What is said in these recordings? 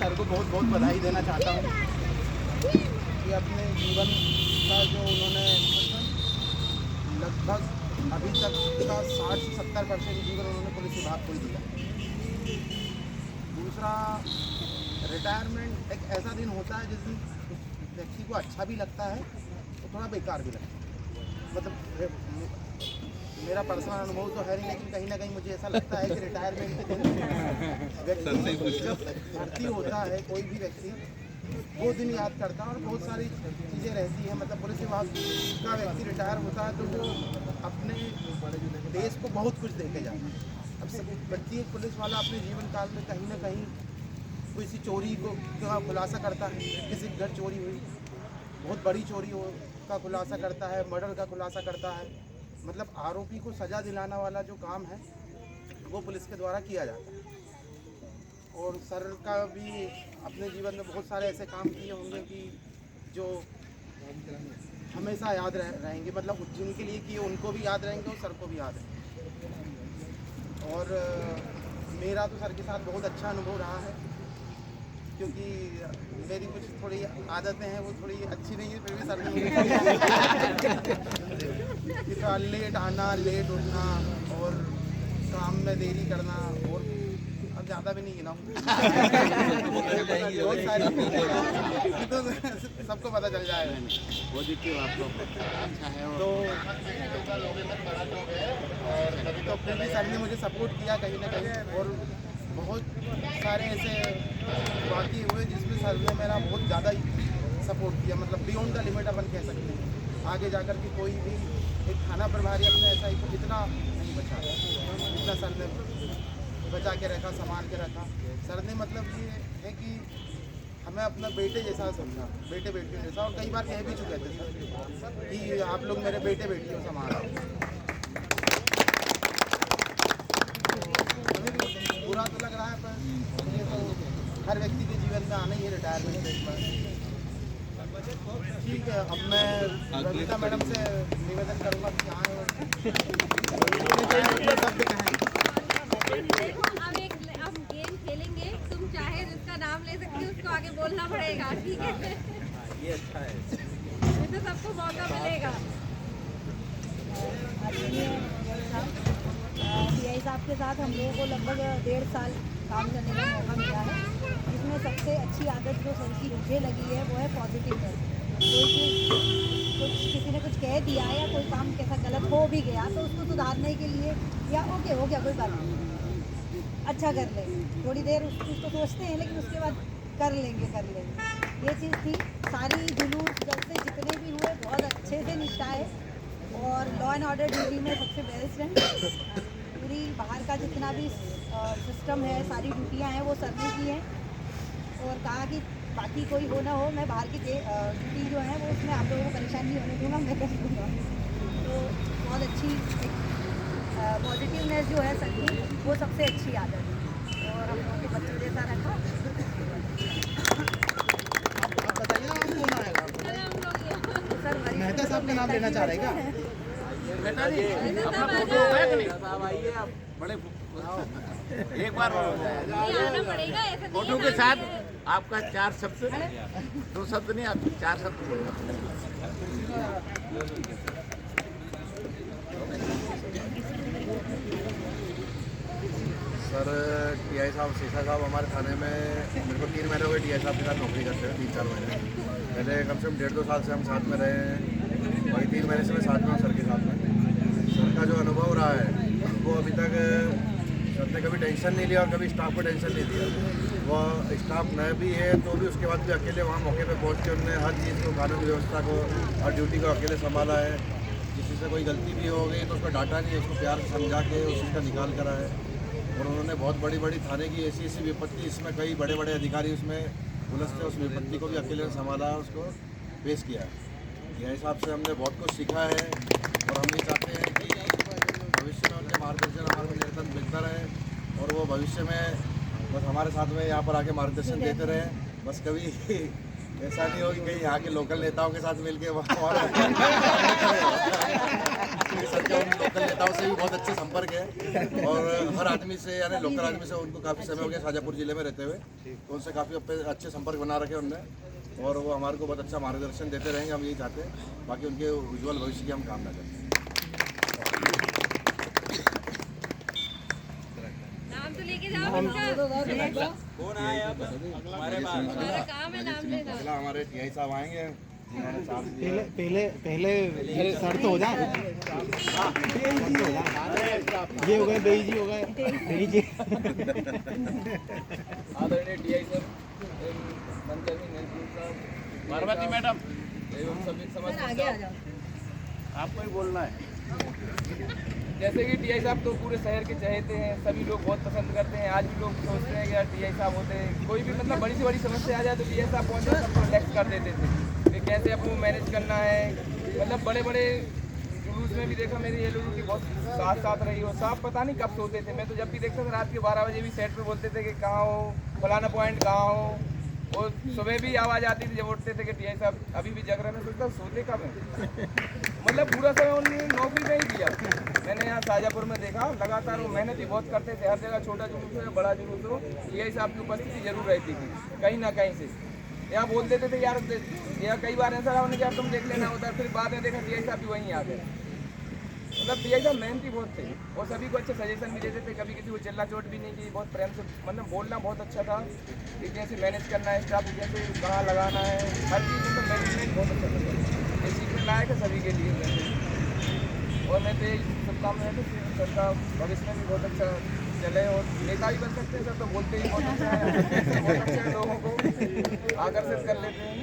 Sir को बहुत बहुत बधाई देना चाहता हूँ कि अपने जीवन का जो उन्होंने लगभग अभी तक का 60 से 70% जीवन उन्होंने पुलिस विभाग को ही दिया। दूसरा, रिटायरमेंट एक ऐसा दिन होता है जिस दिन व्यक्ति को अच्छा भी लगता है और थोड़ा बेकार भी लगता है। मतलब मेरा पर्सनल अनुभव तो है नहीं, लेकिन कहीं ना कहीं मुझे ऐसा लगता है कि रिटायरमेंट के दिन व्यक्ति जब भर्ती होता है कोई भी व्यक्ति वो दिन याद करता है और बहुत सारी चीज़ें रहती हैं। मतलब पुलिस विभाग का व्यक्ति रिटायर होता है तो वो अपने देश को बहुत कुछ दे के जाता है। अब सब प्रत्येक पुलिस वाला अपने जीवन काल में कहीं ना कहीं किसी चोरी को का खुलासा करता है, किसी घर चोरी हुई, बहुत बड़ी चोरी हो का खुलासा करता है, मर्डर का खुलासा करता है। मतलब आरोपी को सज़ा दिलाना वाला जो काम है वो पुलिस के द्वारा किया जाता है। और सर का भी अपने जीवन में बहुत सारे ऐसे काम किए होंगे कि जो हमेशा याद रहेंगे। मतलब जिनके लिए किए उनको भी याद रहेंगे और सर को भी याद रहेंगे। और मेरा तो सर के साथ बहुत अच्छा अनुभव रहा है, क्योंकि मेरी कुछ थोड़ी आदतें हैं वो थोड़ी अच्छी नहीं है, फिर भी सर ने तो लेट आना, लेट उठना और काम में देरी करना, और अब ज़्यादा भी नहीं गिनाऊँ बहुत सारी तो सबको पता चल जाएगा। पॉजिटिव आपको अच्छा है। तो फिर भी सर ने मुझे सपोर्ट किया कहीं ना कहीं, और बहुत सारे ऐसे बाकी हुए जिसमें सर ने मेरा बहुत ज़्यादा ही सपोर्ट किया। मतलब बियॉन्ड द लिमिट अपन कह सकते हैं। आगे जाकर के कोई भी एक थाना प्रभारी अपने ऐसा ही इतना नहीं बचा, जितना सर ने बचा के रखा, संभाल के रखा। सर ने मतलब ये है कि हमें अपना बेटे जैसा समझा, बेटे बेटियों जैसा, और कई बार कह भी चुके थे सर कि आप लोग मेरे बेटे बेटियों संभाल। बुरा तो लग रहा है पर ये तो हर व्यक्ति के जीवन में आना ही है रिटायरमेंट के बाद। ठीक है, अब मैं रविता मैडम से निवेदन करूँगा कि आए और शब्द कहें। अब गेम खेलेंगे, तुम चाहे जिसका नाम ले सकते हो उसको आगे बोलना पड़ेगा, ठीक है? ये अच्छा है, इससे सबको मौका मिलेगा। पीआई साहब के साथ हम लोगों को लगभग 1.5 साल काम करने का मौका मिला है, जिसमें सबसे अच्छी आदत जो सर की मुझे लगी है वो है पॉजिटिवनेस। कोई चीज़ कुछ किसी ने कुछ कह दिया या कोई काम कैसा गलत हो भी गया तो उसको सुधारने के लिए या ओके हो गया कोई बात नहीं, अच्छा कर लेंगे, थोड़ी देर उस चीज़ को सोचते हैं लेकिन उसके बाद कर लेंगे। ये चीज़ थी। सारी जुलूस जलसे जितने भी हुए बहुत अच्छे से निपटाए, और लॉ एंड ऑर्डर ड्यूटी में सबसे बेस्ट है। पूरी बाहर का जितना भी सिस्टम है, सारी ड्यूटियाँ हैं वो सर ने की हैं, और कहा कि बाकी कोई हो ना हो, मैं बाहर की ड्यूटी जो है वो उसमें आप लोगों को परेशान नहीं होने दूँगा, मैं कर दूँगा। तो बहुत अच्छी पॉजिटिवनेस जो है सर की वो सबसे अच्छी आदत है, और हम लोगों को बच्चों जैसा रखा। सर मेहता साहब का नाम लेना चाह रहे हैं क्या? साहब आइए, आप बड़े एक बार आना पड़ेगा, ऐसा नहीं फोटो है के ना साथ आपका 4 शब्द, 2 शब्द नहीं, आप 4 शब्द बोलना। सर टीआई साहब, सीसा साहब हमारे थाने में मेरे को 3 महीने हो गए टीआई साहब के साथ नौकरी करते हैं, 3-4 महीने। पहले कम से कम 1.5-2 साल से हम साथ में रहे हैं, वही 3 महीने से मैं साथ में हूँ सर के साथ में। सर का जो अनुभव रहा है वो अभी तक सर ने कभी टेंशन नहीं लिया और कभी स्टाफ को टेंशन नहीं दिया। वो स्टाफ नए भी है तो भी उसके बाद भी अकेले वहाँ मौके पे पहुँच के उन्होंने हर चीज़ को, कानून व्यवस्था को और ड्यूटी को अकेले संभाला है। किसी से कोई गलती भी हो गई तो उसको डांटा नहीं, उसको प्यार से समझा के उस चीज़ का निकाल करा है। और उन्होंने बहुत बड़ी बड़ी थाने की ऐसी विपत्ति, इसमें कई बड़े बड़े अधिकारी उसमें उलझते, उस विपत्ति को भी अकेले संभाला, उसको पेश किया है। यह हिसाब से हमने बहुत कुछ सीखा है, और हम भी चाहते हैं कि भविष्य में उनके मार्गदर्शन हमारे को निरंतर मिलता रहे, और वो भविष्य में बस हमारे साथ में यहाँ पर आके मार्गदर्शन देते रहे। बस कभी ऐसा नहीं हो कि कहीं यहाँ के लोकल नेताओं के साथ मिलके क्योंकि सर के उन लोकल नेताओं से भी बहुत अच्छे संपर्क है और हर आदमी से यानी लोकल आदमी से उनको काफ़ी समय हो गया शाजापुर जिले में रहते हुए, तो उनसे काफ़ी अच्छे संपर्क बना रखे उनने और वो हमारे को बहुत अच्छा मार्गदर्शन देते रहेंगे, हम यही चाहते हैं। बाकी उनके उज्ज्वल भविष्य की हम कामना करते हैं। नाम तो लेके जाओ इनका। कौन आए अब हमारे पास? हमारा काम है नाम लेना। अगला हमारे टीआई साहब आएंगे, उन्होंने चार्ज दिया। पहले सर तो हो जाए, ये हो गए बेई जी हो गए बेई जी। आदरणीय टीआई सर संजय सिंह नेतृत्व साहब, पार्वती मैडम एवं सभी समस्त आगे आ स्टाफ। जाओ। आपको ही बोलना है। जैसे कि टीआई साहब तो पूरे शहर के चहेते हैं, सभी लोग बहुत पसंद करते हैं। आज भी लोग सोचते हैं कि यार टीआई साहब होते हैं, कोई भी मतलब बड़ी से बड़ी समस्या आ जाए तो टीआई साहब पहुँचे सबको रिलैक्स कर देते थे कि कैसे आपको मैनेज करना है। मतलब बड़े बड़े जुलूस में भी देखा मेरी एलओ की बहुत साथ रही हो। साहब पता नहीं कब सोते थे, मैं तो जब भी देखता था रात के 12 बजे भी सेट पे बोलते थे कि कहाँ हो, फलाना पॉइंट कहाँ हो। और सुबह भी आवाज़ आती थी जब उठते थे कि टीआई साहब अभी भी जग रहे हैं। मैं सोचता सोते कब हैं। मतलब पूरा समय उन्होंने नौकरी में ही दिया। मैंने यहाँ शाजापुर में देखा लगातार वो मेहनत ही बहुत करते थे। हर जगह छोटा जुलूस हो या बड़ा जुलूस हो, टीआई साहब की उपस्थिति जरूर रहती थी कहीं ना कहीं से। यहाँ बोल देते थे यार, या कई बार ऐसा रहा उन्होंने कि यार तुम देख लेना होता है, फिर बाद में देखा टीआई साहब भी वहीं आ गए। मतलब टीआई साहब मेहनती बहुत थे और सभी को अच्छे सजेशन भी देते थे, कभी किसी को चिल्ला चोट भी नहीं की, बहुत प्रेम से मतलब बोलना बहुत अच्छा था कि कैसे मैनेज करना है स्टाफ, कैसे कहाँ लगाना है, हर चीज़ मतलब मैनेजमेंट बहुत अच्छा था। ये सीखने लायक है सभी के लिए। और मैं तो यही शुभकामनाएं तो सर का भविष्य में भी बहुत अच्छा चले और नेता भी बन सकते हैं। सर तो बोलते ही बहुत अच्छा है, बहुत अच्छे लोगों को आकर्षित कर लेते हैं।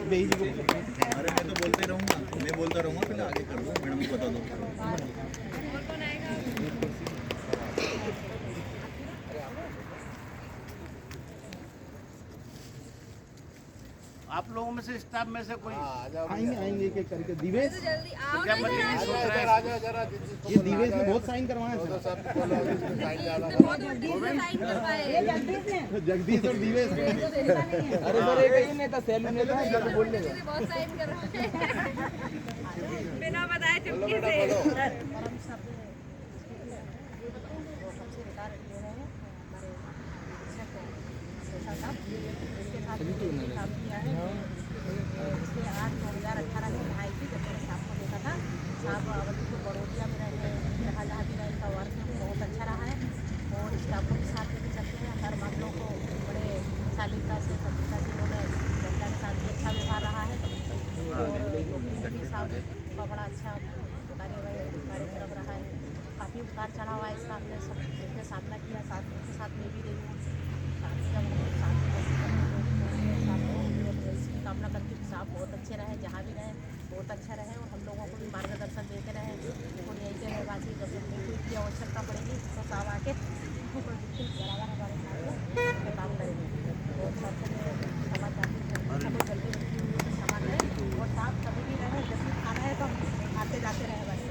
बेई जी को अरे मैं तो बोलते रहूँगा, मैं बोलता रहूँगा, पहले आगे कर दो, मैडम को बता दो। और कौन आएगा? आप लोगों में से स्टाफ में से कोई आएंगे एक एक करके। दिवेश, तो जल्दी आओ क्या ना मतलब ये यार। सोच रहा है? ये दिवेश ने बहुत साइन करवाए हैं सर। इसने बहुत उल्टी से साइन करवाए। जगदीश और दिवेश अरे सर एक ही नेता सैलू नेता है जो बोल लेगा। इसने बहुत साइन करवाए। बिना बताए चुपके से। काम किया है। इसके 8/2018 में आई थी जब मैंने साहब को देखा था। साहब अवधपुर बड़ोदिया में रहे, जहाँ भी रहे का वर्क बहुत अच्छा रहा है और स्टाफों के साथ लेके चलते हैं। हर मामलों को बड़े शालीनता से सभ्यता से उन्होंने जनता के साथ भी अच्छा व्यवहार रहा है और साहब का बड़ा अच्छा कार्यक्रम रहा है। काफ़ी उतार चढ़ाव है इसका, हमने सब मिलकर सामना किया, साथ के साथ में भी रही हूँ। इसकी कामना करती हूँ साहब बहुत अच्छे रहे, जहाँ भी रहे बहुत अच्छा रहे और हम लोगों को भी मार्गदर्शन देते रहे। और यही के रहवासी जब कोई की आवश्यकता पड़ेगी तो साहब आके बिल्कुल बराबर हमारे साथ काम करेंगे। और सबसे क्षमा चाहती हूँ सबको जल्दी क्षमा करें और साहब कभी भी रहे, जब भी खाना है तो आते जाते रहे बस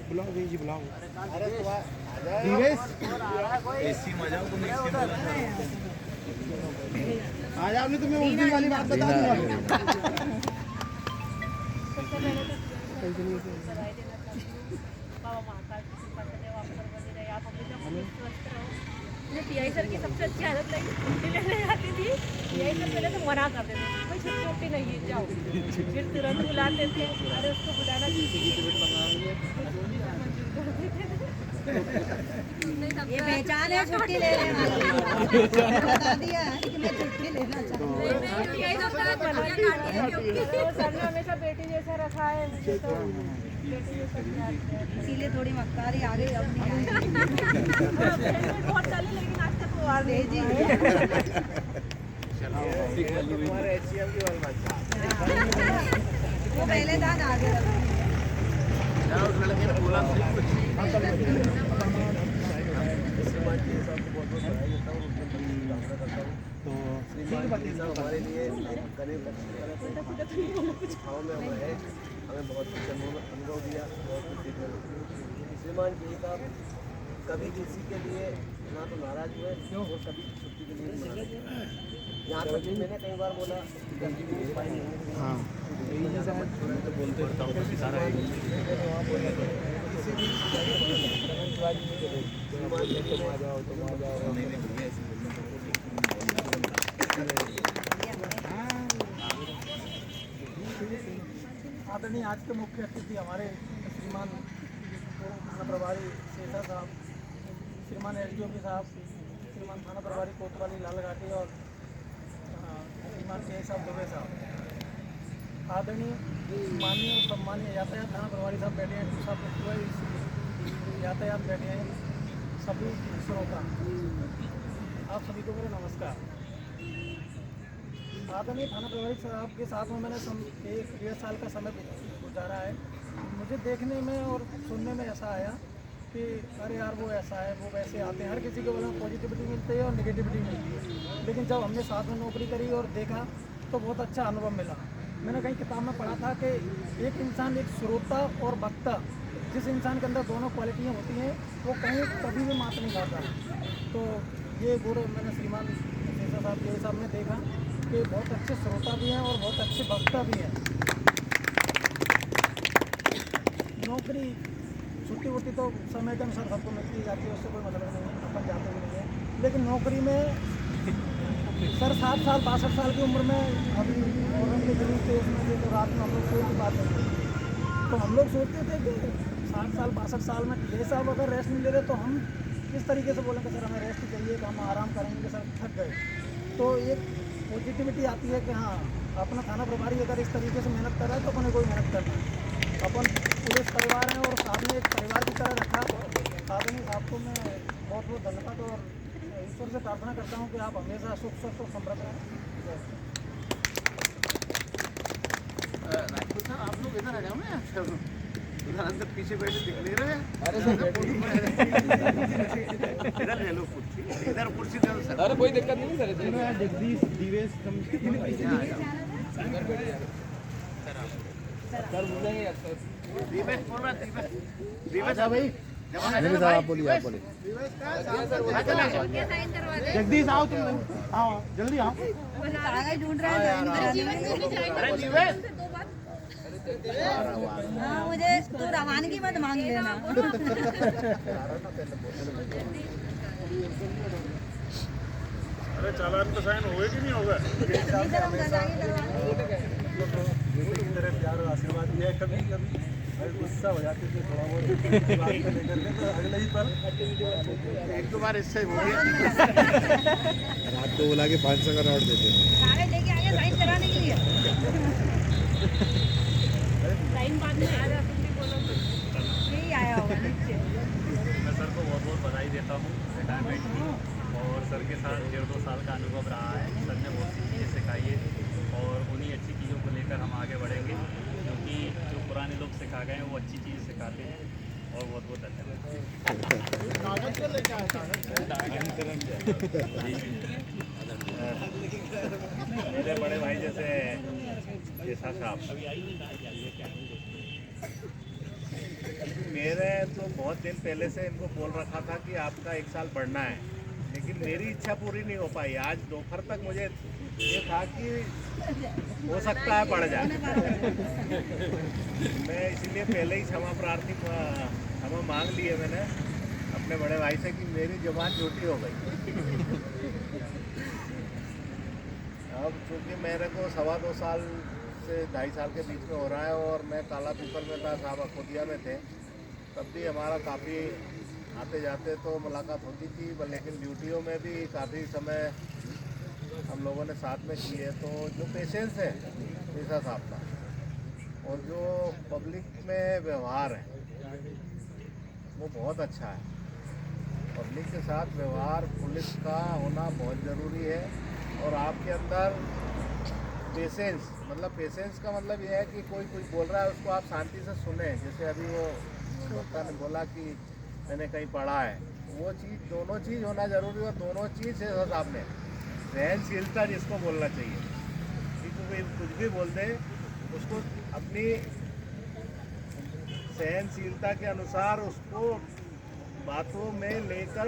बुलाओ बेई जी बुलाओ। दिवेश ऐसी मजा को नहीं इसके बोला आज आपने तुम्हें उस दिन वाली बात बता दूंगा। सबसे पहले तो बाबा महाकाल की कृपा से देव आप पर बनी रहे, आप हमेशा स्वस्थ रहो। मुझे टीआई सर की सबसे अच्छी आदत लगी, छुट्टी लेने जाती थी। टीआई सर पहले तो मना कर देते थे, कोई छुट्टी उट्टी नहीं है जाओ, फिर तुरंत बुलाते थे। अरे उसको बुलाना ये पहचान है छुट्टी लेने वाली। बता दिया है कि मैं छुट्टी लेना चाहती हूँ। सर ने हमेशा बेटी जैसा रखा है मुझे, तो बेटी जैसा प्यार किया है। इसीलिए थोड़ी मक्कारी आ गई, अब नहीं आई। बहुत चली लेकिन आज तक वो आ गई जी। वो पहले था ना आगे उस लड़के ने बोला कुछ हमारे लिए करीब हमें बहुत कुछ अनुभव दिया, बहुत कुछ सीखने को। श्रीमान जी साहब कभी किसी के लिए ना तो नाराज हुए क्यों और कभी छुट्टी के लिए मना रहे। यहाँ तक कि मैंने कई बार बोला जल्दी भी हो पाएंगे हाँ आदरणीय आज के मुख्य अतिथि हमारे श्रीमान थाना प्रभारी शेषा साहब, श्रीमान एसडीओपी साहब, श्रीमान थाना प्रभारी कोतवाली लाल घाटी और श्रीमान के साहब दुबे साहब। आदरणीय माननीय और सम्मानीय यातायात थाना प्रभारी साहब बैठे हैं, सब यातायात बैठे हैं, सभी श्रोता, आप सभी को मेरा नमस्कार। आदरणीय थाना प्रभारी साहब के साथ में मैंने 1-1.5 साल का समय गुजारा है। मुझे देखने में और सुनने में ऐसा आया कि अरे यार वो ऐसा है, वो वैसे आते हैं, हर किसी को बोला पॉजिटिविटी मिलती है और नेगेटिविटी मिलती है। लेकिन जब हमने साथ में नौकरी करी और देखा तो बहुत अच्छा अनुभव मिला। मैंने कहीं किताब में पढ़ा था कि एक इंसान, एक श्रोता और वक्ता, जिस इंसान के अंदर दोनों क्वालिटियाँ होती हैं वो कहीं कभी भी मात नहीं खाता। तो ये गुण मैंने श्रीमान शेषा साहब के साहब ने देखा कि बहुत अच्छे श्रोता भी हैं और बहुत अच्छे वक्ता भी हैं। नौकरी छुट्टी वुट्टी तो समय के अनुसार सबको मिलती जाती है, उससे कोई मतलब नहीं है, अपन जाते भी नहीं है। लेकिन नौकरी में सर 60 साल 62 साल की उम्र में अभी औरंग के गरीब थे, उसमें से तो रात में हम लोग कोई भी बात नहीं थी। तो हम लोग सोचते थे कि 60 साल 62 साल में ये साहब अगर रेस्ट नहीं ले रहे तो हम किस तरीके से बोलेंगे सर हमें रेस्ट चाहिए, कि हम आराम करेंगे, सर थक गए। तो एक पॉजिटिविटी आती है कि हाँ अपना थाना प्रभारी अगर इस तरीके से मेहनत कर रहा है तो अपने कोई मेहनत करना है। अपन पुलिस परिवार हैं और साथ में एक परिवार की तरह रखा। आदमी आपको मैं बहुत बहुत धन्यवाद और ईश्वर से प्रार्थना करता हूँ कि आप हमेशा सुख स्वस्थ और समृद्ध रहें। राजपूत साहब आप लोग इधर आ जाओ ना, उधर अंदर पीछे बैठे दिख नहीं रहे। अरे सर इधर ले लो कुर्सी, इधर कुर्सी दे दो सर। अरे कोई दिक्कत नहीं सर, इधर जगदीश दिवेश सर बोलेंगे यार सर। दिवेश बोल रहा है, दिवेश भाई आप बोलिए आप बोलिए। साइन करवा दे। जगदीश आओ तुम, आओ जल्दी आओ। कागज ढूंढ रहा है जीवन में भी साइन करवा दे 2 बार। हाँ, मुझे तू रवानगी मत मांग लेना। अरे चालान तो साइन होगा कि नहीं होगा? प्यार और आशीर्वाद दिया है। कभी कभी गुस्सा हो जाते थे थोड़ा बहुत बात को लेकर के, तो अगले ही पर एक दो बार इससे हो गया। रात को बुला के 500 का नोट देते हैं। कागज लेके आगे साइन कराने के लिए। साइन बाद में आ जा, तुम भी बोलो कुछ। यही आया होगा नीचे। मैं सर को बहुत बहुत बधाई देता हूँ रिटायरमेंट की, और सर के साथ 1.5-2 साल का अनुभव रहा है। सर ने बहुत सी चीज़ें सिखाई है और उन्हीं अच्छी चीज़ों को लेकर हम आगे बढ़ेंगे, क्योंकि जो पुराने लोग सिखा गए हैं वो अच्छी चीज़ सिखाते हैं। और बहुत बहुत धन्यवाद। मेरे बड़े भाई जैसे शेषा साहब, मेरे तो बहुत दिन पहले से इनको बोल रखा था कि आपका 1 साल बढ़ना है, लेकिन मेरी इच्छा पूरी नहीं हो पाई। आज दोपहर तक मुझे ये था कि हो सकता है बढ़ जाए। मैं इसीलिए पहले ही क्षमा मांग ली है मैंने अपने बड़े भाई से कि मेरी जुबान झूठी हो गई। अब चूँकि मेरे को 2.25 साल से 2.5 साल के बीच में हो रहा है और मैं काला पीपल में था, साहब अखोदिया में थे, तब भी हमारा काफ़ी आते जाते तो मुलाकात होती थी, लेकिन ड्यूटियों में भी काफ़ी समय हम लोगों ने साथ में की है। तो जो पेशेंस है शेषा साहब का और जो पब्लिक में व्यवहार है वो बहुत अच्छा है। पब्लिक के साथ व्यवहार पुलिस का होना बहुत ज़रूरी है। और आपके अंदर पेशेंस, मतलब पेशेंस का मतलब ये है कि कोई कुछ बोल रहा है उसको आप शांति से सुने। जैसे अभी वो डॉक्टर ने बोला कि मैंने कहीं पढ़ा है, वो चीज़, दोनों चीज़ होना ज़रूरी है। और दोनों चीज़ है सर आपने, सहनशीलता जिसको बोलना चाहिए, कि कोई कुछ भी बोल दे उसको अपनी सहनशीलता के अनुसार उसको बातों में लेकर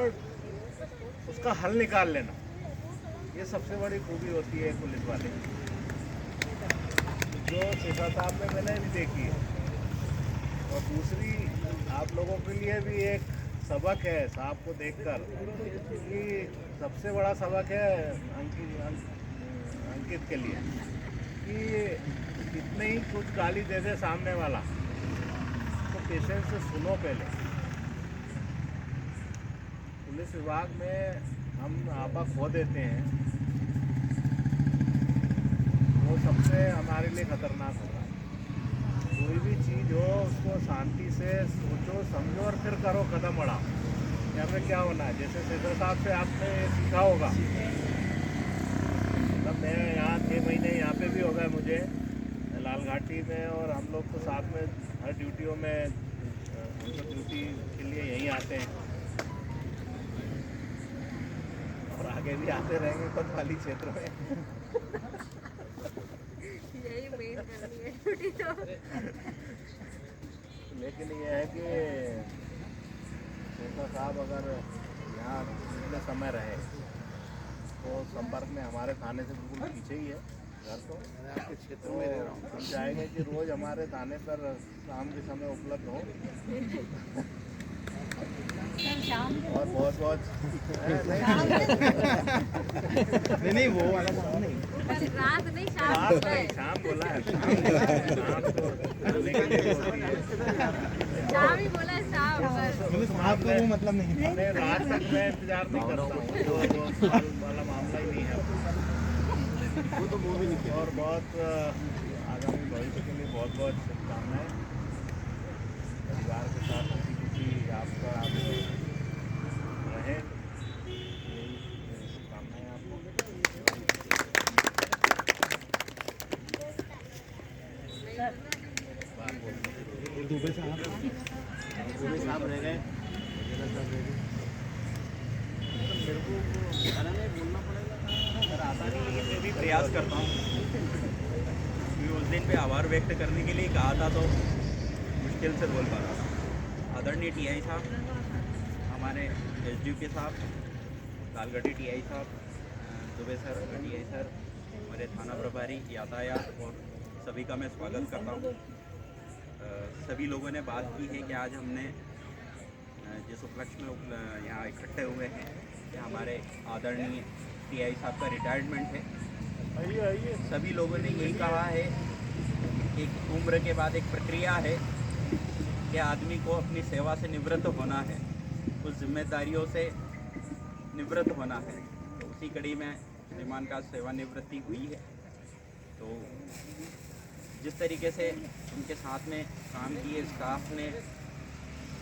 उसका हल निकाल लेना, ये सबसे बड़ी खूबी होती है पुलिस वाले की, जो शेषा साहब में मैंने भी देखी है। और दूसरी आप लोगों के लिए भी एक सबक है साहब को देखकर, कि सबसे बड़ा सबक है अंकित के लिए कि कितने ही कुछ गाली दे दे सामने वाला तो पेशेंस से सुनो पहले। पुलिस विभाग में हम आपा खो देते हैं, वो सबसे हमारे लिए खतरनाक होता है। कोई भी चीज़ हो उसको शांति से सोचो समझो और फिर करो, कदम बढ़ाओ। यहाँ पे क्या होना है, जैसे शेखर साहब से आपने सीखा होगा, मतलब मैं यहाँ 6 महीने यहाँ पे भी हो गए मुझे लाल घाटी में, और हम लोग तो साथ में हर ड्यूटियों में हम लोग ड्यूटी के लिए यहीं आते हैं और आगे भी आते रहेंगे कोतवाली क्षेत्र में। यही मेन करनी है ड्यूटी तो। लेकिन ये है कि शेखर साहब अगर यहाँ इतने समय रहे तो संपर्क में हमारे थाने से बिल्कुल पीछे ही है घर, तो आपके क्षेत्र में रह रहा हूँ। हम चाहेंगे कि रोज़ हमारे थाने पर शाम के समय उपलब्ध हो और बहुत बहुत नहीं वो वाला नहीं, रात नहीं शाम रात नहीं, शाम बोला है, शाम बोला है, शाम तो करने के लिए होती है। शाम ही बोला है, शाम पर। साहब का वो मतलब नहीं। मैं रात तक मैं इंतजार नहीं करता हूँ, जो वाला मामला ही नहीं है वो तो वो भी नहीं। और बहुत आगामी भविष्य के लिए बहुत बहुत शुभकामनाएं। परिवार के साथ हंसी खुशी आपका रहे, यही शुभकामनाएं आपको। दुबे साहब रह गए, मेरे को गाना में बोलना पड़ेगा, अगर आता नहीं, लेकिन मैं भी प्रयास करता हूँ। उस दिन पे आभार व्यक्त करने के लिए कहा था तो मुश्किल से बोल पा रहा था। आदरणीय टीआई साहब, हमारे एसडीपी साहब, लालगढ़ी टीआई साहब, दुबे सर, टीआई सर, हमारे थाना प्रभारी यातायात और सभी का मैं स्वागत करता हूँ। सभी लोगों ने बात की है कि आज हमने जिस उपलक्ष्य में यहाँ इकट्ठे हुए हैं कि हमारे आदरणीय टीआई साहब का रिटायरमेंट है। सभी लोगों ने यही कहा है, एक उम्र के बाद एक प्रक्रिया है कि आदमी को अपनी सेवा से निवृत्त होना है, कुछ जिम्मेदारियों से निवृत्त होना है। तो उसी कड़ी में श्रीमान का सेवानिवृत्ति हुई है। तो जिस तरीके से उनके साथ में काम किए स्टाफ ने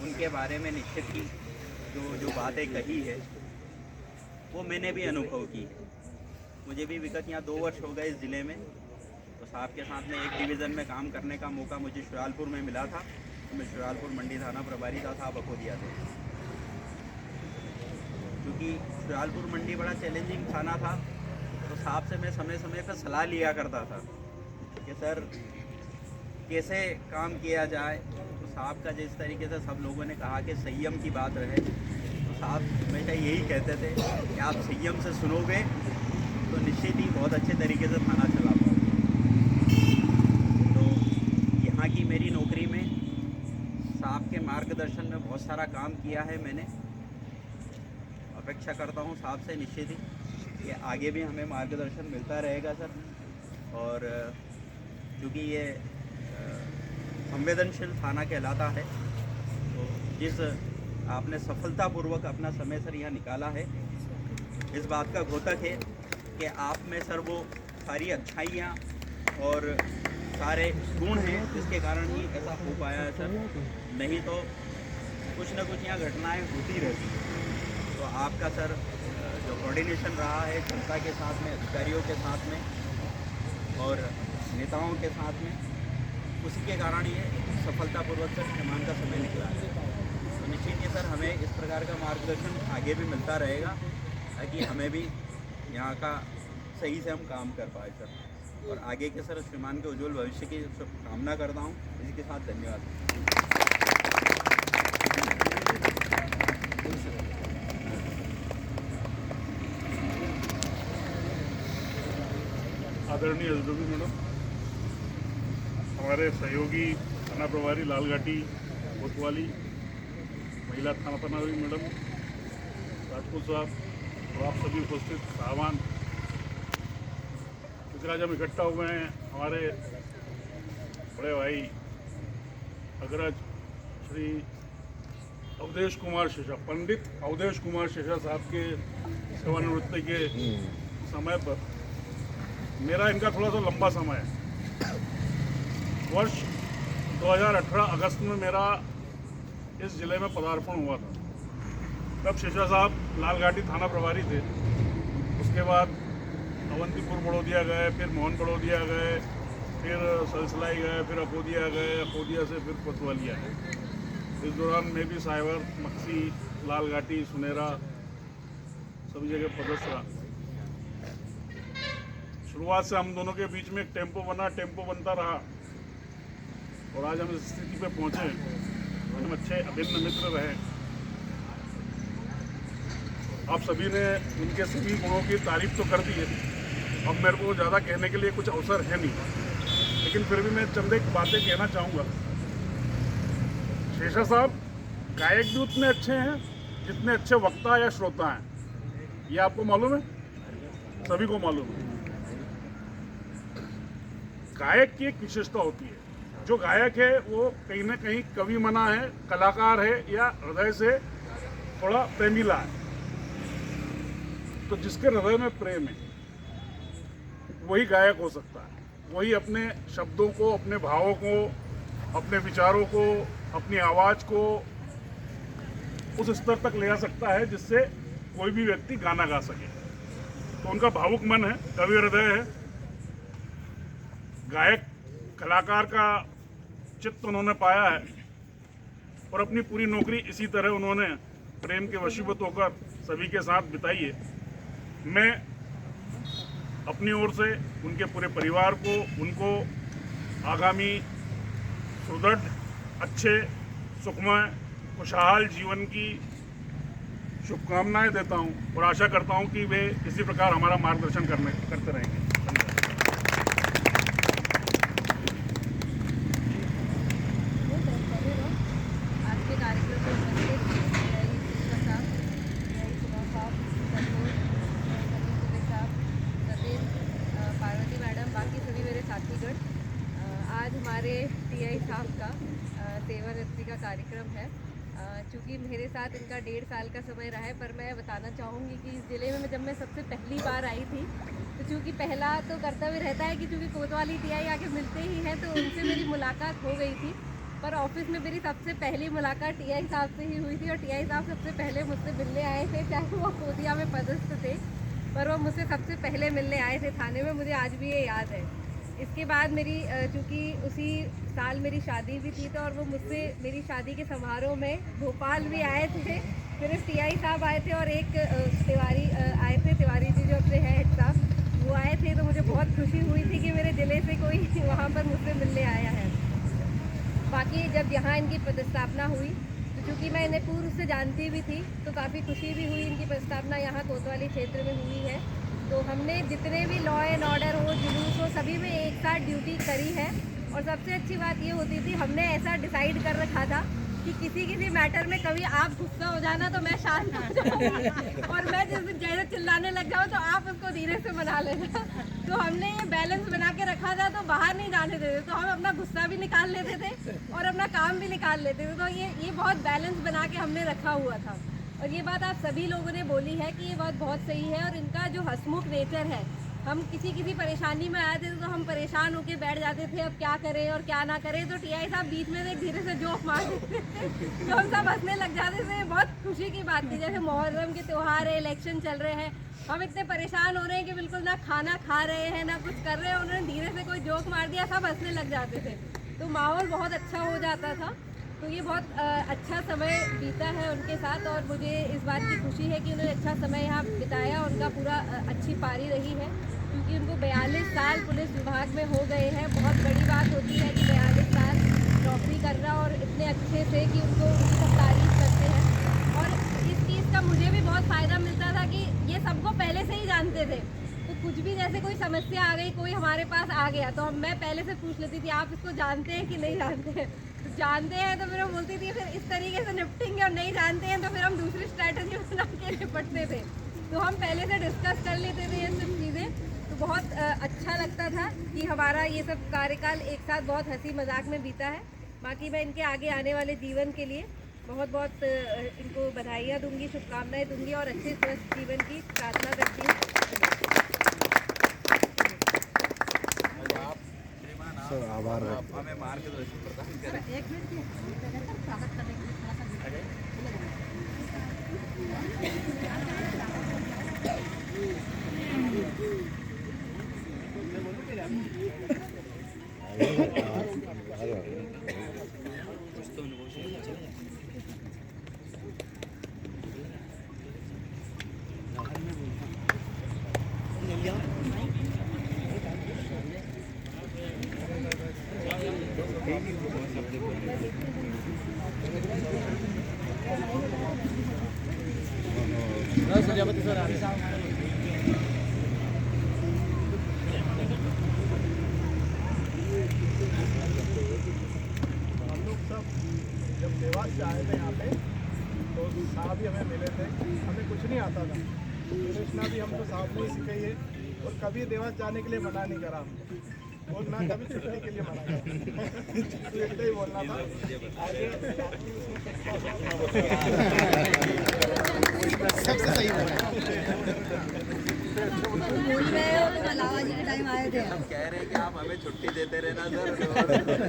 उनके बारे में निश्चित की जो बातें कही है वो मैंने भी अनुभव की है। मुझे भी विगत यहाँ 2 वर्ष हो गए इस ज़िले में, तो साहब के साथ में एक डिवीज़न में काम करने का मौका मुझे शुरालपुर में मिला था। तो मैं शुरालपुर मंडी थाना प्रभारी था, साहब अकोदिया थे। क्योंकि शुरालपुर मंडी बड़ा चैलेंजिंग थाना था, तो साहब से मैं समय समय पर सलाह लिया करता था कि सर कैसे काम किया जाए। तो साहब का जिस तरीके से सब लोगों ने कहा कि संयम की बात रहे, तो साहब हमेशा यही कहते थे कि आप संयम से सुनोगे तो निश्चित ही बहुत अच्छे तरीके से थाना चला पाओगे। तो यहाँ की मेरी नौकरी में साहब के मार्गदर्शन में बहुत सारा काम किया है मैंने। अपेक्षा करता हूँ साहब से निश्चित ही कि आगे भी हमें मार्गदर्शन मिलता रहेगा सर। और क्योंकि ये संवेदनशील थाना कहलाता है, तो जिस आपने सफलतापूर्वक अपना समय सर यहाँ निकाला है, इस बात का द्योतक है कि आप में सर वो सारी अच्छाइयाँ और सारे गुण हैं जिसके कारण ही ऐसा हो पाया है सर। नहीं तो कुछ न कुछ यहाँ घटनाएं होती रहती हैं। तो आपका सर जो कोऑर्डिनेशन रहा है जनता के साथ में, अधिकारियों के साथ में और नेताओं के साथ में, उसी के कारण ये सफलतापूर्वक सर श्रीमान का समय निकला है। तो निश्चित ही सर हमें इस प्रकार का मार्गदर्शन आगे भी मिलता रहेगा ताकि हमें भी यहाँ का सही से हम काम कर पाए सर। और आगे के सर श्रीमान के उज्जवल भविष्य की कामना करता हूँ। इसी के साथ धन्यवाद। आदरणीय एसडीओपी मैडम, हमारे सहयोगी थाना प्रभारी लालघाटी कोतवाली, महिला थाना प्रभारी मैडम राजपूत साहब और आप सभी उपस्थित साहबान, क्योंकि आज हम इकट्ठा हुए हैं हमारे बड़े भाई अग्रज श्री अवधेश कुमार शेषा, पंडित अवधेश कुमार शेषा साहब के सेवानिवृत्ति के समय पर। मेरा इनका थोड़ा सा लंबा समय है। वर्ष 2018 अगस्त में मेरा इस जिले में पदार्पण हुआ था। तब शेषा साहब लालघाटी थाना प्रभारी थे। उसके बाद अवंतीपुर बड़ौदिया गए, फिर मोहन बड़ौदिया गए, फिर सलसलाई गए, फिर अकोदिया गए, अकोदिया से फिर कोतवाली आए। इस दौरान मैं भी साइवर, मक्सी, लालघाटी, सुनेरा सभी जगह पदस्थ रहा। शुरुआत से हम दोनों के बीच में एक टेम्पो बनता रहा और आज हम इस स्थिति पे पहुंचे। हम अच्छे अभिन्न मित्र रहे। आप सभी ने उनके सभी गुणों की तारीफ तो कर दी है। अब मेरे को ज़्यादा कहने के लिए कुछ अवसर है नहीं, लेकिन फिर भी मैं चंद एक बातें कहना चाहूँगा। शेषा साहब गायक भी उतने अच्छे हैं जितने अच्छे वक्ता या श्रोता हैं। ये आपको मालूम है, सभी को मालूम है। गायक की एक विशेषता होती है, जो गायक है वो कहीं ना कहीं कवि मना है, कलाकार है या हृदय से थोड़ा प्रेमीला है। तो जिसके हृदय में प्रेम है वही गायक हो सकता है। वही अपने शब्दों को, अपने भावों को, अपने विचारों को, अपनी आवाज़ को उस स्तर तक ले जा सकता है जिससे कोई भी व्यक्ति गाना गा सके। तो उनका भावुक मन है, कवि हृदय है। गायक कलाकार का चित्त उन्होंने पाया है और अपनी पूरी नौकरी इसी तरह उन्होंने प्रेम के वशीभूत होकर सभी के साथ बिताई है। मैं अपनी ओर से उनके पूरे परिवार को, उनको आगामी सुदृढ़, अच्छे, सुखमय, खुशहाल जीवन की शुभकामनाएं देता हूं और आशा करता हूं कि वे इसी प्रकार हमारा मार्गदर्शन करते रहेंगे। आज के कार्यक्रम में उपस्थित पार्वती मैडम, बाकी सभी मेरे साथीगण, आज हमारे टीआई साहब का सेवानिवृत्ति का कार्यक्रम है। चूँकि मेरे साथ इनका 1.5 साल का समय रहा है, पर मैं बताना चाहूँगी कि इस ज़िले में जब मैं सबसे पहली बार आई थी, तो चूँकि पहला तो कर्तव्य रहता है कि चूँकि कोतवाली टीआई आके मिलते ही हैं, तो उनसे मेरी मुलाकात हो गई थी। पर ऑफिस में मेरी सबसे पहली मुलाकात टीआई साहब से ही हुई थी और टीआई साहब सबसे पहले मुझसे मिलने आए थे, चाहे वो अकोदिया में पदस्थ थे, पर वो मुझसे सबसे पहले मिलने आए थे थाने में। मुझे आज भी ये याद है। इसके बाद मेरी चूँकि उसी साल मेरी शादी भी थी, तो और वो मुझसे मेरी शादी के समारोह में भोपाल भी आए थे। सिर्फ टीआई साहब आए थे और एक तिवारी आए थे, तिवारी जी जो अपने हैं हेड साहब, वो आए थे। तो मुझे बहुत खुशी हुई थी कि मेरे ज़िले से कोई वहाँ पर मुझसे मिलने आया है। बाकी जब यहाँ इनकी पदस्थापना हुई, तो चूँकि मैं इन्हें पूर्व से जानती भी थी, तो काफ़ी खुशी भी हुई। इनकी पदस्थापना यहाँ कोतवाली क्षेत्र में हुई है। तो हमने जितने भी लॉ एंड ऑर्डर हो, जुलूस हो, सभी में एक साथ ड्यूटी करी है। और सबसे अच्छी बात ये होती थी, हमने ऐसा डिसाइड कर रखा था कि किसी मैटर में कभी आप गुस्सा हो जाना तो मैं शांत हो जाऊँगी, और मैं जैसे चिल्लाने लग जाऊँ तो आप उसको धीरे से मना लेना। तो हमने ये बैलेंस बना के रखा था, तो बाहर नहीं जाने देते, तो हम अपना गुस्सा भी निकाल लेते थे और अपना काम भी निकाल लेते थे। तो ये बहुत बैलेंस बना के हमने रखा हुआ था। और ये बात आप सभी लोगों ने बोली है कि ये बात बहुत सही है। और इनका जो हंसमुख नेचर है, हम किसी परेशानी में आए थे तो हम परेशान होकर बैठ जाते थे, अब क्या करें और क्या ना करें, तो टीआई साहब बीच में एक धीरे से जोक मार देते थे तो हम सब हंसने लग जाते थे। बहुत खुशी की बात थी। जैसे मुहर्रम के त्यौहार है, इलेक्शन चल रहे हैं, हम इतने परेशान हो रहे हैं कि बिल्कुल ना खाना खा रहे हैं ना कुछ कर रहे हैं, उन्होंने धीरे से कोई जोक मार दिया, सब हंसने लग जाते थे, तो माहौल बहुत अच्छा हो जाता था। तो ये बहुत अच्छा समय बीता है उनके साथ, और मुझे इस बात की खुशी है कि उन्होंने अच्छा समय यहाँ बिताया। उनका पूरा अच्छी पारी रही है, क्योंकि उनको 42 साल पुलिस विभाग में हो गए हैं। बहुत बड़ी बात होती है कि 42 साल नौकरी करना, और इतने अच्छे से कि उनको उनकी सब तारीफ करते हैं। और इस चीज़ का मुझे भी बहुत फ़ायदा मिलता था कि ये सबको पहले से ही जानते थे, तो कुछ भी जैसे कोई समस्या आ गई, कोई हमारे पास आ गया तो मैं पहले से पूछ लेती थी आप इसको जानते हैं कि नहीं जानते हैं। तो जानते हैं तो फिर हम बोलती थी फिर इस तरीके से निपटेंगे, और नहीं जानते हैं तो फिर हम दूसरी स्ट्रैटेजी बना के निपटते थे। तो हम पहले से डिस्कस कर लेते थे ये सब चीज़ें। तो बहुत अच्छा लगता था कि हमारा ये सब कार्यकाल एक साथ बहुत हंसी मजाक में बीता है। बाकी मैं इनके आगे आने वाले जीवन के लिए बहुत बहुत इनको बधाइयाँ दूंगी, शुभकामनाएं दूंगी और अच्छे स्वस्थ जीवन की प्रार्थना करती हूँ। आभार हमें मार्गदर्शन प्रदान करें। एक मिनट स्वागत करने के लिए थोड़ा सा प्रजापति सर हम लोग सब जब देवास से आए थे यहाँ पे तो साहब ही हमें मिले थे, हमें कुछ नहीं आता था। कृष्णा भी हमको साहब ने ही सिखाई है और कभी देवास जाने के लिए मना नहीं करा और ना कभी छुट्टी के लिए मना करा। तो इतना ही बोलना था आगे सबसे सही बोला। भूल गए हो तो लावा जी के टाइम आए थे। हम कह रहे हैं कि आप हमें छुट्टी देते रहना सर, और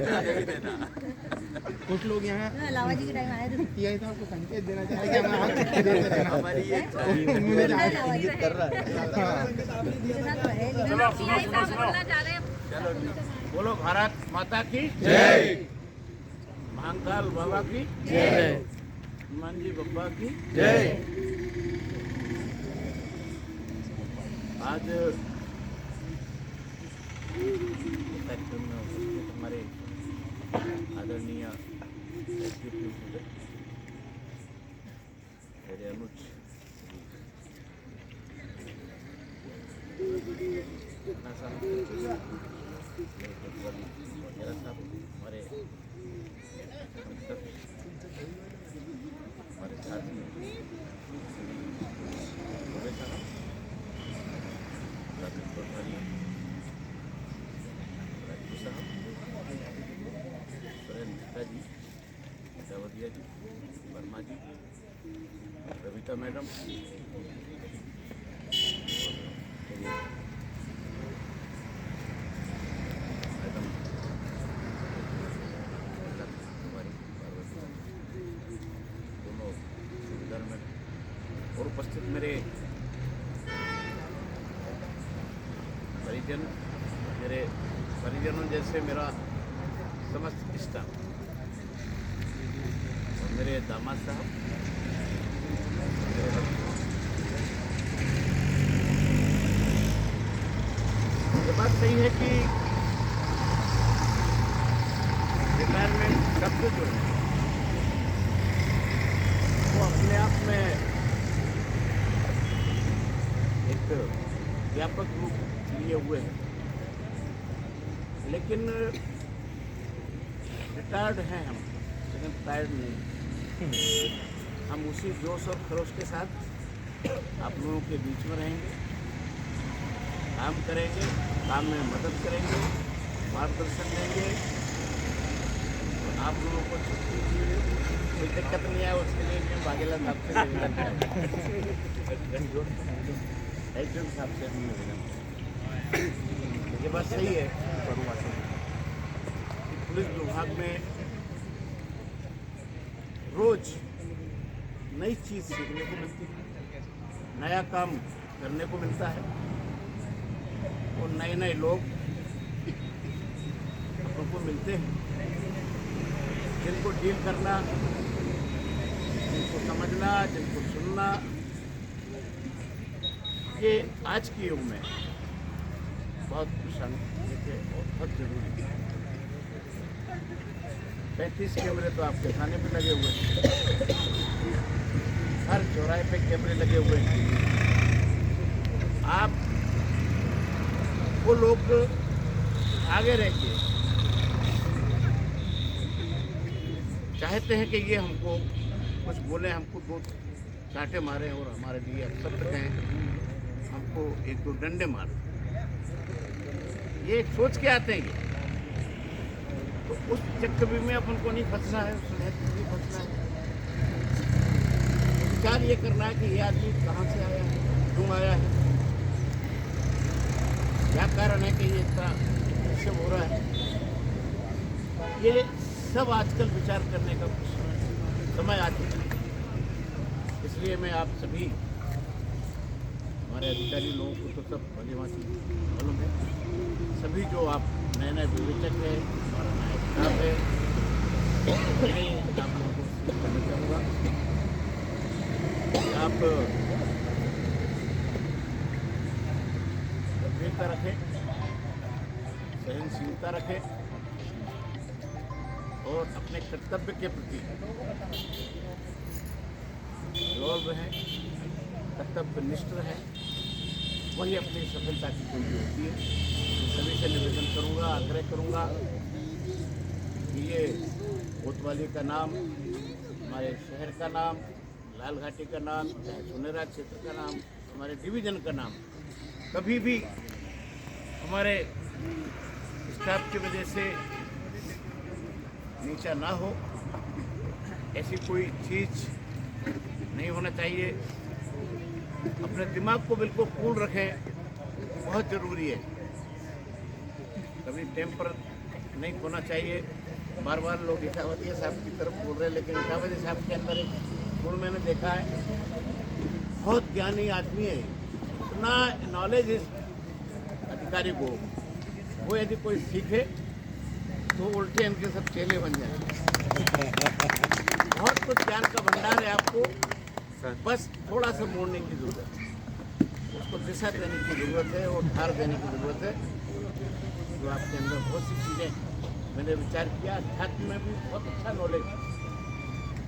जाने भी देना। कुछ लोग यहाँ लावा जी के टाइम आए थे। टीआई साहब को संकेत देना चाहेंगे कि हमें छुट्टी देते रहना। हमारी ये इच्छा है। इंगित कर रहा है। चलो बोलो भारत माता की जय, महाकाल बाबा की जय, हनुमान जी बाबा की जय। आज कार्यक्रम में उपस्थित हमारे आदरणीय एसडीपी महोदय मेरे अनुज वगैरह साहब, हमारे हमारे साथी जी, जावदिया जी, वर्मा जी, रविता मैडम, मैडम कुमारी पार्वती दोनों सुविधा में और उपस्थित मेरे परिजन, मेरे परिजनों जैसे मेरा समस्त स्टाफ और मेरे दामाद साहब, ये बात सही है कि रिटायरमेंट शब्द जो है वो अपने आप में एक व्यापक रूप लिए हुए हैं, लेकिन रिटायर्ड हैं हम, लेकिन टायर्ड नहीं। हम उसी जोश और खरोश के साथ आप लोगों के बीच में रहेंगे, काम करेंगे, काम में मदद करेंगे, मार्गदर्शन देंगे। तो आप लोगों को छुट्टी की कोई दिक्कत नहीं है, उसके लिए हम बागेला साहब से निवेदन करेंगे, एसडीएम साहब से हम निवेदन करेंगे। ये बात सही है, पुलिस विभाग में रोज नई चीज सीखने को मिलती है, नया काम करने को मिलता है और नए नए लोग हमको मिलते हैं जिनको डील करना, जिनको समझना, जिनको सुनना, ये आज के युग में बहुत प्रासंगिक है और बहुत जरूरी है। 35 कैमरे तो आपके थाने पे लगे हुए हैं, हर चौराहे पे कैमरे लगे हुए हैं। आप वो लोग आगे रह के चाहते हैं कि ये हमको कुछ बोले, हमको दो चांटे मारे और हमारे लिए एक्सेप्ट करें, हमको एक दो डंडे मारे। ये सोच के आते हैं ये, तो उस चक्कर में अपन को नहीं फंसना है, उस लहर में नहीं फंसना है। विचार ये करना है कि ये आदमी कहाँ से आया है, क्यों आया है, क्या कारण है कि ये इतना सब हो रहा है। ये सब आजकल विचार करने का समय आ चुका है। इसलिए मैं आप सभी हमारे अधिकारी लोगों को तो सब भलीभांति मालूम है, सभी जो आप नए नए विवेचक है, हमारा नया स्टाफ है, मैं आप लोगों को कहना चाहूँगा कि आप गंभीरता रखें, सहनशीलता रखें और अपने कर्तव्य के प्रति लोग हैं, कर्तव्यनिष्ठ हैं, वही अपनी सफलता की कुंजी होती है। मैं सभी से निवेदन करूंगा, आग्रह करूंगा कि ये कोतवाली का नाम, हमारे शहर का नाम, लाल घाटी का नाम, चाहे सुनेरा क्षेत्र का नाम, हमारे डिवीज़न का नाम कभी भी हमारे स्टाफ की वजह से नीचा ना हो, ऐसी कोई चीज़ नहीं होना चाहिए। अपने दिमाग को बिल्कुल कूल रखें, बहुत ज़रूरी है। कभी टेम्पर नहीं खोना चाहिए। बार बार लोग इटावतिया साहब की तरफ बोल रहे हैं, लेकिन इटावतिया साहब के अंदर एक गुण मैंने देखा है, बहुत ज्ञानी आदमी है, इतना नॉलेज इस अधिकारी को, वो यदि कोई सीखे तो उल्टे इनके सब चेले बन जाए। बहुत कुछ ज्ञान का भंडार है आपको, बस थोड़ा सा मोड़ने की ज़रूरत है, उसको दिशा देने की ज़रूरत है और धार देने की ज़रूरत है। जो आपके अंदर बहुत सी चीज़ें मैंने विचार किया, अध्यात्म में भी बहुत अच्छा नॉलेज है,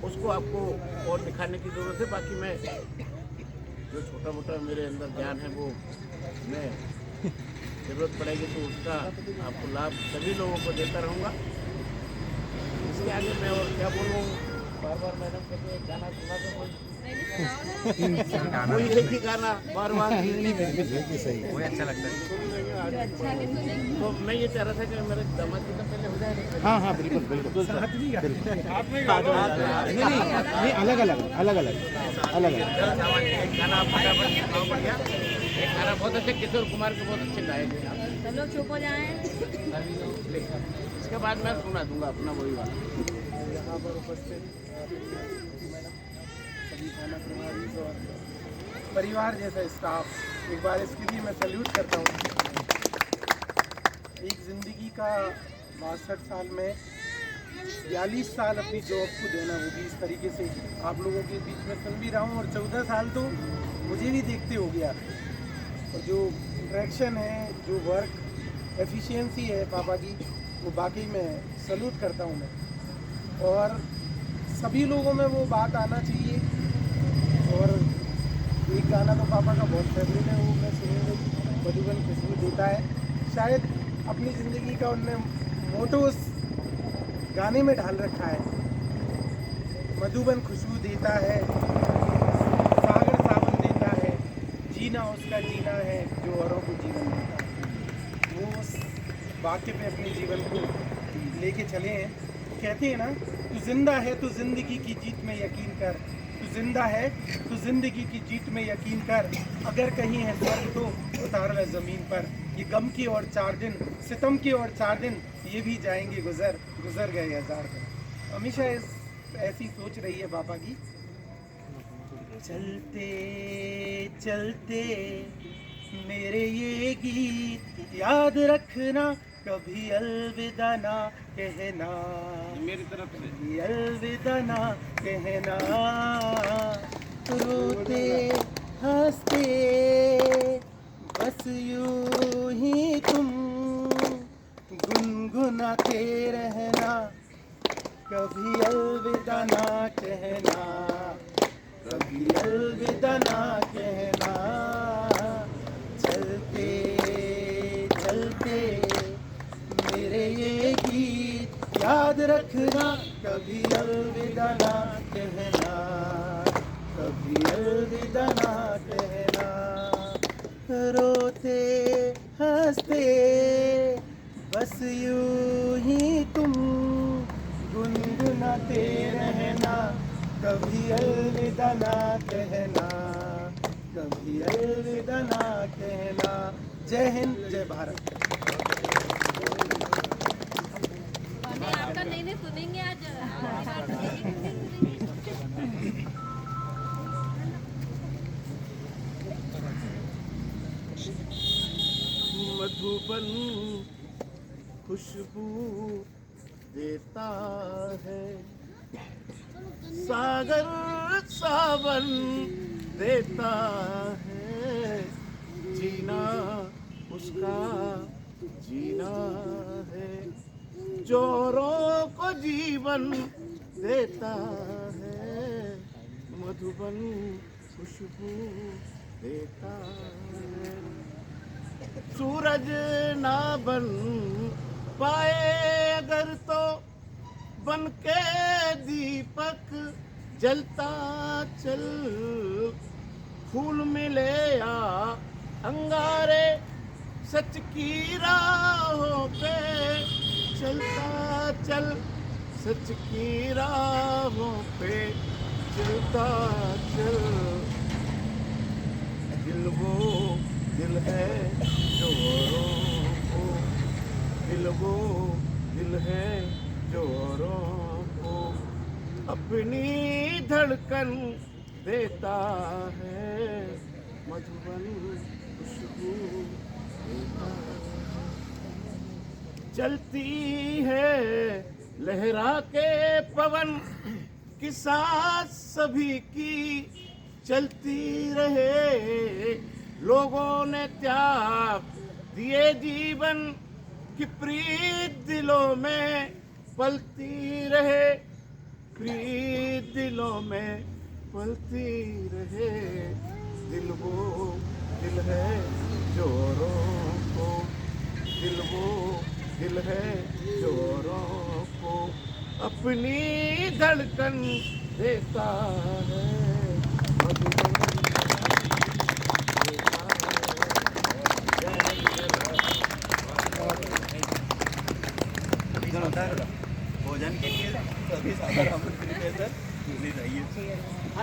उसको आपको और दिखाने की ज़रूरत है। बाकी मैं जो छोटा मोटा मेरे अंदर ज्ञान है वो मैं ज़रूरत पड़ेगी तो उसका आपको लाभ सभी लोगों को देता रहूँगा। इसके आगे मैं और क्या बोलूँ, बार बार मैडम कहते हैं गाना सुना तो कोई एक ही गाना बार बार वही अच्छा लगता है। तो मैं ये चाह रहा था कि मेरे दामाद जी का पहले हो जाए। हाँ हाँ बिल्कुल बिल्कुल नहीं अलग अलग अलग अलग अलग एक गाना आप फटाफट सुनाओ बढ़िया, एक गाना बहुत अच्छे किशोर कुमार के बहुत अच्छे गायक हैं आप, सब लोग चुप हो जाएं। इसके बाद मैं सुना दूंगा अपना वही वाला। यहाँ पर उपस्थित सभी थाना प्रभारी और परिवार जैसा स्टाफ, एक बार इसके लिए मैं सैल्यूट करता हूँ। एक ज़िंदगी का 62 साल में 42 साल अपनी जॉब को देना होगी, इस तरीके से आप लोगों के बीच में सुन भी रहा हूँ, और 14 साल तो मुझे भी देखते हो गया। और जो इंट्रैक्शन है, जो वर्क एफिशिएंसी है पापा की, वो वाकई में सैल्यूट करता हूँ मैं। और सभी लोगों में वो बात आना चाहिए। और एक गाना तो पापा का बहुत फेवरेट है, वो मैं सुनूंगा, मधुबन खुशबू देता है। शायद अपनी ज़िंदगी का उनने मोटो उस गाने में ढाल रखा है, मधुबन खुशबू देता है, सागर सावन देता है, जीना उसका जीना है जो औरों को जीवन देता है। वो उस वाक्य पे अपने जीवन को लेके चले हैं। कहते हैं ना, तू जिंदा है तो जिंदगी की जीत में यकीन कर, तू जिंदा है तो जिंदगी की जीत में यकीन कर, अगर कहीं है स्वर्ग तो उतार ले ज़मीन पर। ये गम के और 4 दिन, सितम के और 4 दिन, ये भी जाएंगे गुजर गए 1000 दिन। हमेशा ऐसी सोच रही है पापा की। चलते चलते मेरे ये गीत याद रखना, कभी अलविदा ना कहना, मेरी तरफ से अलविदा ना कहना। रोते हंसते बस यूं ही तुम गुनगुनाते रहना, कभी अलविदा ना कहना, कभी अलविदा ना कहना। चलते चलते याद रखना कभी अलविदा ना कहना, कभी अलविदा ना कहना। रोते हंसते बस यूं ही तुम गुनगुनाते रहना, कभी अलविदा ना कहना, कभी अलविदा ना कहना। जय हिंद, जय भारत। आपका नई नई सुनेंगे आज मधुबन खुशबू देता है, सागर सावन देता है, जीना उसका जीना है, चोरों को जीवन देता है, मधुबन खुशबू देता है। सूरज ना बन पाए अगर तो बन के दीपक जलता चल, फूल मिले या अंगारे सच की राहों पे चलता चल, सच की राहों पे चलता चल। दिल वो दिल है जो औरों को, दिल वो दिल है जो औरों को अपनी धड़कन देता है, मधुबन खुशबू देता है। चलती है लहरा के पवन की सांस सभी की चलती रहे, लोगों ने त्याग दिए जीवन की प्रीत दिलों में पलती रहे, प्रीत दिलों में पलती रहे। दिल वो दिल है जो औरों को, दिल वो दिल है जो औरों को अपनी धड़कन देता है।